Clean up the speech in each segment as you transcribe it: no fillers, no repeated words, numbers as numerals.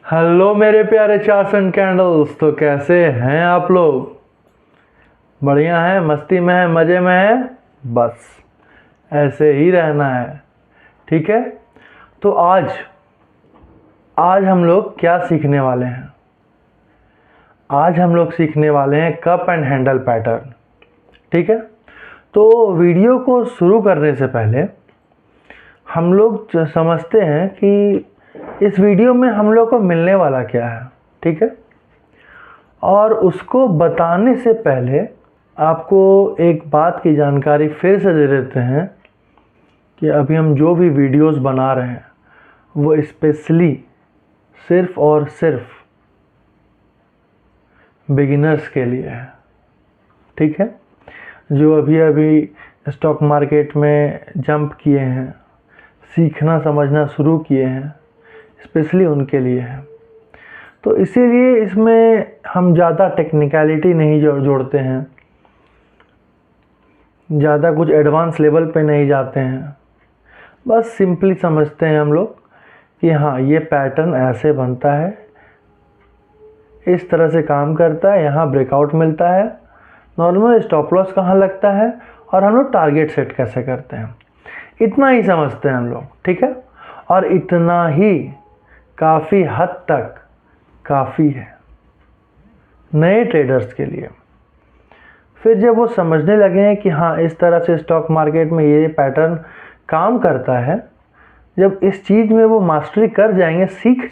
Hello मेरे प्यारे चार्स and candles. तो कैसे हैं आप लोग? बढ़िया हैं, मस्ती में हैं, मज़े में हैं? बस ऐसे ही रहना है, ठीक है। तो आज आज हम लोग क्या सीखने वाले हैं? आज हम लोग सीखने वाले हैं कप एंड हैंडल पैटर्न, ठीक है। तो वीडियो को शुरू करने से पहले हम लोग समझते हैं कि इस वीडियो में हम लोग को मिलने वाला क्या है, ठीक है। और उसको बताने से पहले आपको एक बात की जानकारी फिर से दे देते हैं कि अभी हम जो भी वीडियोस बना रहे हैं वो स्पेशली सिर्फ और सिर्फ बिगिनर्स के लिए है, ठीक है। जो अभी अभी स्टॉक मार्केट में जंप किए हैं, सीखना समझना शुरू किए हैं, स्पेशली उनके लिए है। तो इसीलिए इसमें हम ज़्यादा टेक्निकलिटी नहीं जोड़ते हैं, ज़्यादा कुछ एडवांस लेवल पे नहीं जाते हैं। बस सिंपली समझते हैं हम लोग कि हाँ, ये पैटर्न ऐसे बनता है, इस तरह से काम करता है, यहाँ ब्रेकआउट मिलता है, नॉर्मल स्टॉप लॉस कहाँ लगता है और हम लोग टारगेट सेट कैसे करते हैं। इतना ही समझते हैं हम लोग, ठीक है। और इतना ही काफ़ी हद तक काफ़ी है नए ट्रेडर्स के लिए। फिर जब वो समझने लगे हैं कि हाँ, इस तरह से स्टॉक मार्केट में ये पैटर्न काम करता है, जब इस चीज़ में वो मास्टरी कर जाएंगे, सीख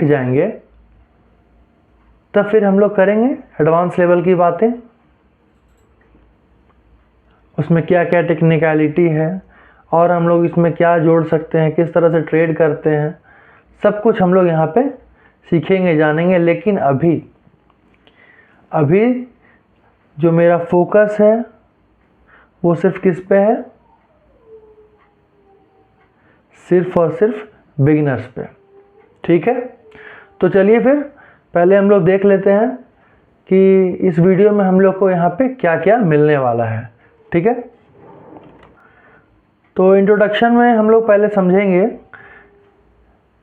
जाएंगे, तब फिर हम लोग करेंगे एडवांस लेवल की बातें। उसमें क्या क्या टेक्निकलिटी है और हम लोग इसमें क्या जोड़ सकते हैं, किस तरह से ट्रेड करते हैं, सब कुछ हम लोग यहाँ पे सीखेंगे, जानेंगे। लेकिन अभी जो मेरा फोकस है वो सिर्फ किस पे है? सिर्फ और सिर्फ बिगिनर्स पे, ठीक है। तो चलिए फिर पहले हम लोग देख लेते हैं कि इस वीडियो में हम लोग को यहाँ पे क्या क्या मिलने वाला है, ठीक है। तो इंट्रोडक्शन में हम लोग पहले समझेंगे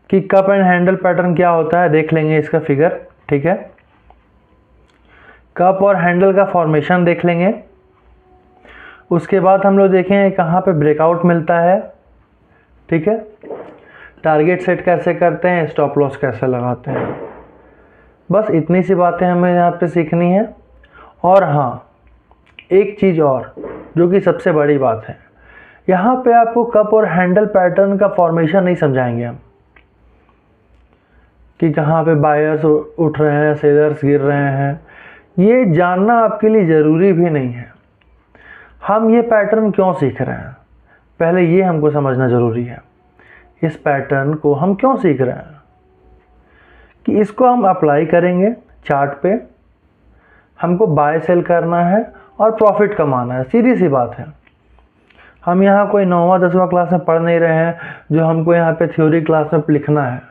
कि कप एंड हैंडल पैटर्न क्या होता है, देख लेंगे इसका फिगर, ठीक है। कप और हैंडल का फॉर्मेशन देख लेंगे। उसके बाद हम लोग देखेंगे कहाँ पे ब्रेकआउट मिलता है, ठीक है। टारगेट सेट कैसे करते हैं, स्टॉप लॉस कैसे लगाते हैं। बस इतनी सी बातें हमें यहाँ पे सीखनी है। और हाँ, एक चीज़ और जो कि सबसे बड़ी बात है, यहाँ पे आपको कप और हैंडल पैटर्न का फॉर्मेशन नहीं समझाएंगे हम कि कहाँ पे बायर्स उठ रहे हैं, सेलर्स गिर रहे हैं। ये जानना आपके लिए ज़रूरी भी नहीं है। हम ये पैटर्न क्यों सीख रहे हैं, पहले ये हमको समझना ज़रूरी है। इस पैटर्न को हम क्यों सीख रहे हैं कि इसको हम अप्लाई करेंगे चार्ट पे, हमको बाय सेल करना है और प्रॉफिट कमाना है। सीधी सी बात है। हम यहाँ कोई 9वां 10वां क्लास में पढ़ नहीं रहे हैं जो हमको यहाँ पे थ्योरी क्लास में लिखना है,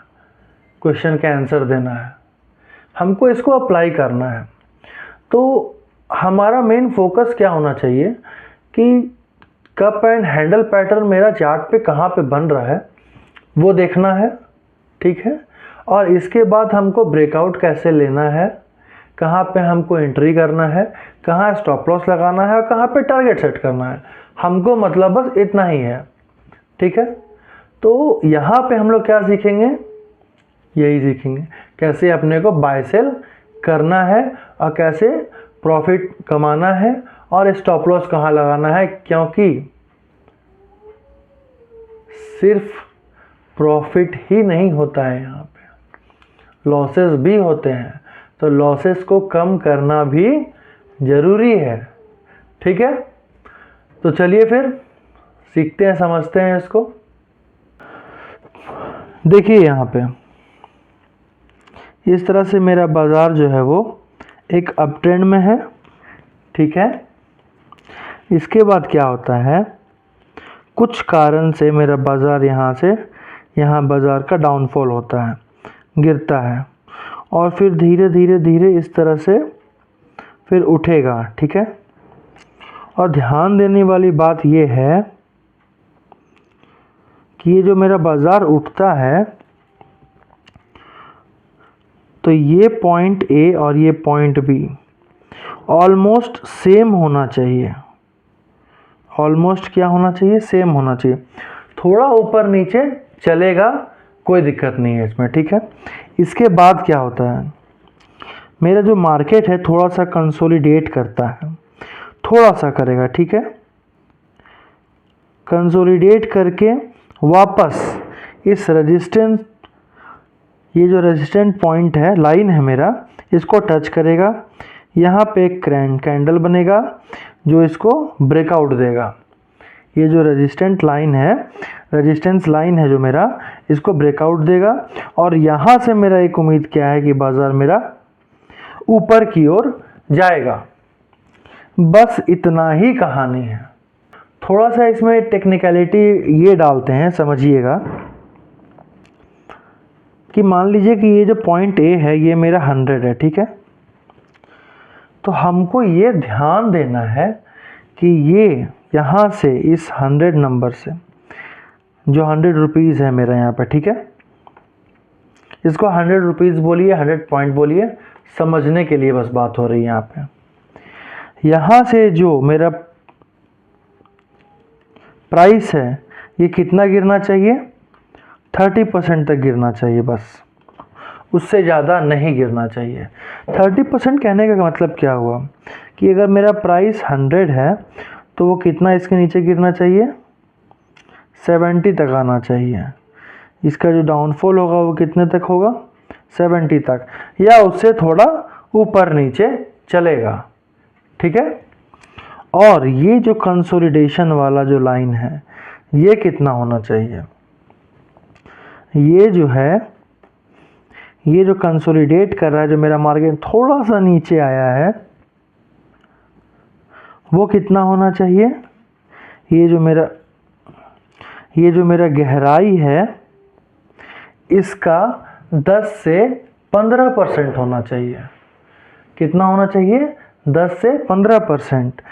क्वेश्चन का आंसर देना है। हमको इसको अप्लाई करना है। तो हमारा मेन फोकस क्या होना चाहिए कि कप एंड हैंडल पैटर्न मेरा चार्ट पे कहाँ पे बन रहा है वो देखना है, ठीक है। और इसके बाद हमको ब्रेकआउट कैसे लेना है, कहाँ पे हमको एंट्री करना है, कहाँ स्टॉप लॉस लगाना है और कहाँ पे टारगेट सेट करना है। हमको मतलब बस इतना ही है, ठीक है। तो यहाँ पे हम लोग क्या सीखेंगे? यही सीखेंगे कैसे अपने को बाय सेल करना है और कैसे प्रॉफिट कमाना है और स्टॉप लॉस कहाँ लगाना है। क्योंकि सिर्फ प्रॉफिट ही नहीं होता है, यहाँ पे लॉसेस भी होते हैं। तो लॉसेस को कम करना भी ज़रूरी है, ठीक है। तो चलिए फिर सीखते हैं, समझते हैं इसको। देखिए यहाँ पे इस तरह से मेरा बाज़ार जो है वो एक अप ट्रेंड में है, ठीक है। इसके बाद क्या होता है, कुछ कारण से मेरा बाज़ार यहाँ से यहाँ बाज़ार का डाउनफॉल होता है, गिरता है और फिर धीरे धीरे धीरे इस तरह से फिर उठेगा, ठीक है। और ध्यान देने वाली बात ये है कि ये जो मेरा बाज़ार उठता है तो ये पॉइंट ए और ये पॉइंट बी ऑलमोस्ट सेम होना चाहिए। ऑलमोस्ट क्या होना चाहिए? सेम होना चाहिए। थोड़ा ऊपर नीचे चलेगा, कोई दिक्कत नहीं है इसमें, ठीक है। इसके बाद क्या होता है, मेरा जो मार्केट है थोड़ा सा कंसोलिडेट करता है, थोड़ा सा करेगा, ठीक है। कंसोलिडेट करके वापस इस रेजिस्टेंस, ये जो रेजिस्टेंट पॉइंट है, लाइन है मेरा, इसको टच करेगा। यहाँ पे एक कैंडल बनेगा जो इसको ब्रेकआउट देगा। ये जो रेजिस्टेंट लाइन है, रेजिस्टेंस लाइन है जो मेरा, इसको ब्रेकआउट देगा। और यहाँ से मेरा एक उम्मीद क्या है कि बाज़ार मेरा ऊपर की ओर जाएगा। बस इतना ही कहानी है। थोड़ा सा इसमें टेक्निकलिटी ये डालते हैं, समझिएगा कि मान लीजिए कि ये जो पॉइंट ए है ये मेरा 100 है, ठीक है। तो हमको ये ध्यान देना है कि ये यहाँ से इस 100 नंबर से जो 100 रुपीज़ है मेरा यहाँ पर, ठीक है, इसको 100 रुपीज़ बोलिए, 100 पॉइंट बोलिए, समझने के लिए बस बात हो रही है यहाँ पे। यहाँ से जो मेरा प्राइस है ये कितना गिरना चाहिए? 30% तक गिरना चाहिए, बस उससे ज़्यादा नहीं गिरना चाहिए। 30% कहने का मतलब क्या हुआ कि अगर मेरा प्राइस 100 है तो वो कितना इसके नीचे गिरना चाहिए? 70 तक आना चाहिए। इसका जो डाउनफॉल होगा वो कितने तक होगा? 70 तक, या उससे थोड़ा ऊपर नीचे चलेगा, ठीक है। और ये जो कंसोलिडेशन वाला जो लाइन है ये कितना होना चाहिए? ये जो है, ये जो कंसोलिडेट कर रहा है, जो मेरा मार्केट थोड़ा सा नीचे आया है, वो कितना होना चाहिए? ये जो मेरा गहराई है इसका 10 से 15% होना चाहिए। कितना होना चाहिए? 10 से 15%।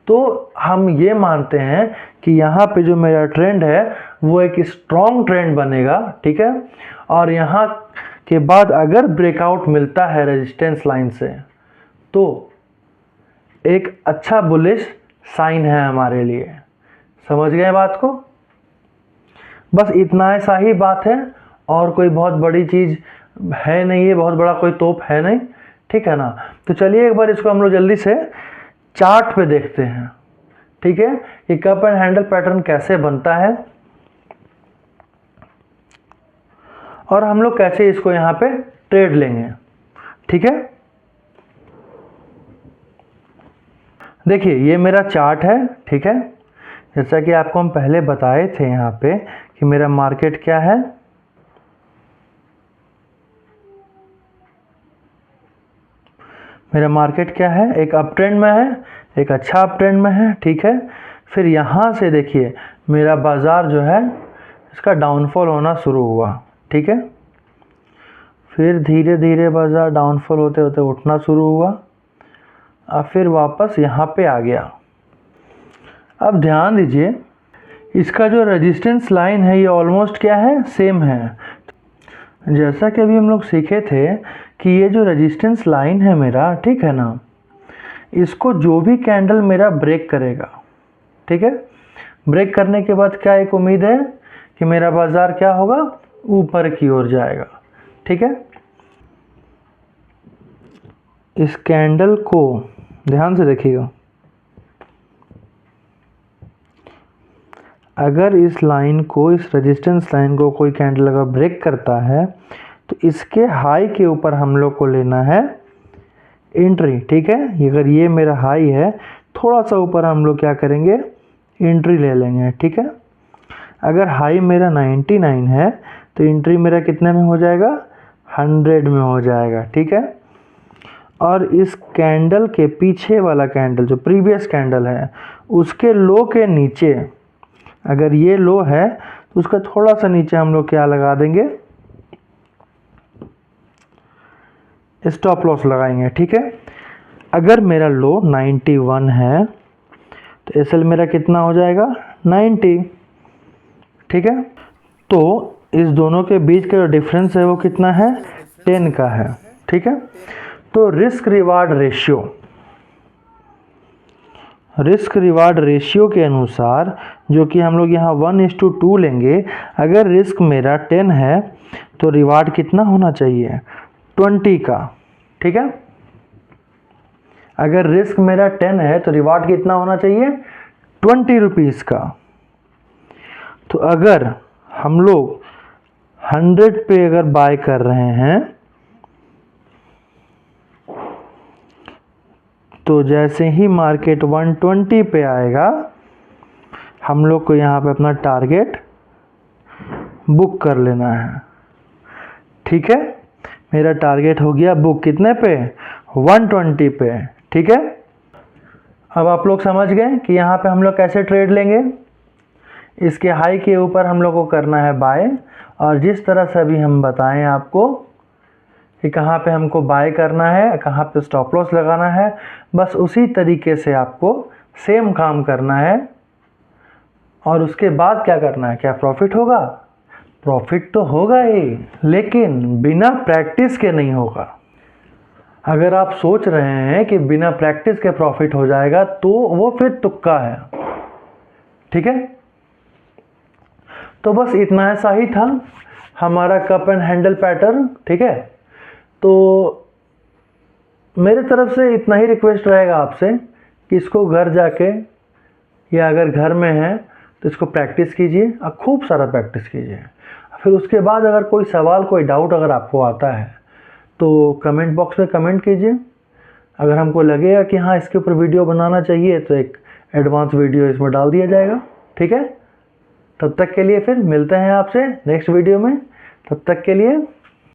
तो हम ये मानते हैं कि यहाँ पे जो मेरा ट्रेंड है वो एक स्ट्रॉन्ग ट्रेंड बनेगा, ठीक है। और यहाँ के बाद अगर ब्रेकआउट मिलता है रेजिस्टेंस लाइन से तो एक अच्छा बुलिश साइन है हमारे लिए। समझ गए बात को? बस इतना ऐसा ही बात है, और कोई बहुत बड़ी चीज़ है नहीं है, बहुत बड़ा कोई तोप है नहीं, ठीक है ना। तो चलिए एक बार इसको हम लोग जल्दी से चार्ट पे देखते हैं, ठीक है, कि कप एंड हैंडल पैटर्न कैसे बनता है और हम लोग कैसे इसको यहाँ पे ट्रेड लेंगे, ठीक है। देखिए ये मेरा चार्ट है, ठीक है। जैसा कि आपको हम पहले बताए थे यहाँ पे कि मेरा मार्केट क्या है, मेरा मार्केट क्या है, एक अप ट्रेंड में है, एक अच्छा अप ट्रेंड में है, ठीक है। फिर यहाँ से देखिए मेरा बाज़ार जो है इसका डाउनफॉल होना शुरू हुआ, ठीक है। फिर धीरे धीरे बाज़ार डाउनफॉल होते होते उठना शुरू हुआ, और फिर वापस यहाँ पे आ गया। अब ध्यान दीजिए इसका जो रेजिस्टेंस लाइन है ये ऑलमोस्ट क्या है? सेम है। जैसा कि अभी हम लोग सीखे थे कि ये जो रेजिस्टेंस लाइन है मेरा, ठीक है ना, इसको जो भी कैंडल मेरा ब्रेक करेगा, ठीक है, ब्रेक करने के बाद क्या एक उम्मीद है कि मेरा बाज़ार क्या होगा? ऊपर की ओर जाएगा, ठीक है। इस कैंडल को ध्यान से देखिएगा, अगर इस लाइन को, इस रेजिस्टेंस लाइन को कोई कैंडल अगर ब्रेक करता है तो इसके हाई के ऊपर हम लोग को लेना है एंट्री, ठीक है। अगर ये मेरा हाई है, थोड़ा सा ऊपर हम लोग क्या करेंगे? एंट्री ले लेंगे, ठीक है। अगर हाई मेरा 99 है तो एंट्री मेरा कितने में हो जाएगा? 100 में हो जाएगा, ठीक है। और इस कैंडल के पीछे वाला कैंडल जो प्रीवियस कैंडल है उसके लो के नीचे, अगर ये लो है तो उसका थोड़ा सा नीचे हम लोग क्या लगा देंगे? स्टॉप लॉस लगाएंगे, ठीक है। अगर मेरा लो 91 है तो एसएल मेरा कितना हो जाएगा? 90, ठीक है। तो इस दोनों के बीच का जो डिफरेंस है वो कितना है? 10 का है, ठीक है। तो रिस्क रिवार्ड रेशियो के अनुसार जो कि हम लोग यहाँ 1:2 लेंगे, अगर रिस्क मेरा 10 है तो रिवार्ड कितना होना चाहिए, 20 का। ठीक है, अगर रिस्क मेरा 10 है तो रिवार्ड कितना होना चाहिए, 20 रुपीज़ का। तो अगर हम लोग 100 पे अगर बाय कर रहे हैं तो जैसे ही मार्केट 120 पे आएगा हम लोग को यहाँ पे अपना टारगेट बुक कर लेना है। ठीक है, मेरा टारगेट हो गया बुक कितने पे, 120 पे। ठीक है, अब आप लोग समझ गए कि यहाँ पे हम लोग कैसे ट्रेड लेंगे। इसके हाई के ऊपर हम लोग को करना है बाय, और जिस तरह से अभी हम बताएं आपको कि कहाँ पे हमको बाय करना है, कहाँ पे स्टॉप लॉस लगाना है, बस उसी तरीके से आपको सेम काम करना है। और उसके बाद क्या करना है, क्या प्रॉफिट होगा, प्रॉफिट तो होगा ही, लेकिन बिना प्रैक्टिस के नहीं होगा। अगर आप सोच रहे हैं कि बिना प्रैक्टिस के प्रॉफिट हो जाएगा तो वो फिर तुक्का है। ठीक है, तो बस इतना ऐसा ही था हमारा कप एंड हैंडल पैटर्न। ठीक है, तो मेरे तरफ से इतना ही रिक्वेस्ट रहेगा आपसे कि इसको घर जाके या अगर घर में है तो इसको प्रैक्टिस कीजिए, और खूब सारा प्रैक्टिस कीजिए। फिर उसके बाद अगर कोई सवाल, कोई डाउट अगर आपको आता है तो कमेंट बॉक्स में कमेंट कीजिए। अगर हमको लगेगा कि हाँ इसके ऊपर वीडियो बनाना चाहिए तो एक एडवांस वीडियो इसमें डाल दिया जाएगा। ठीक है, तब तक के लिए फिर मिलते हैं आपसे नेक्स्ट वीडियो में। तब तक के लिए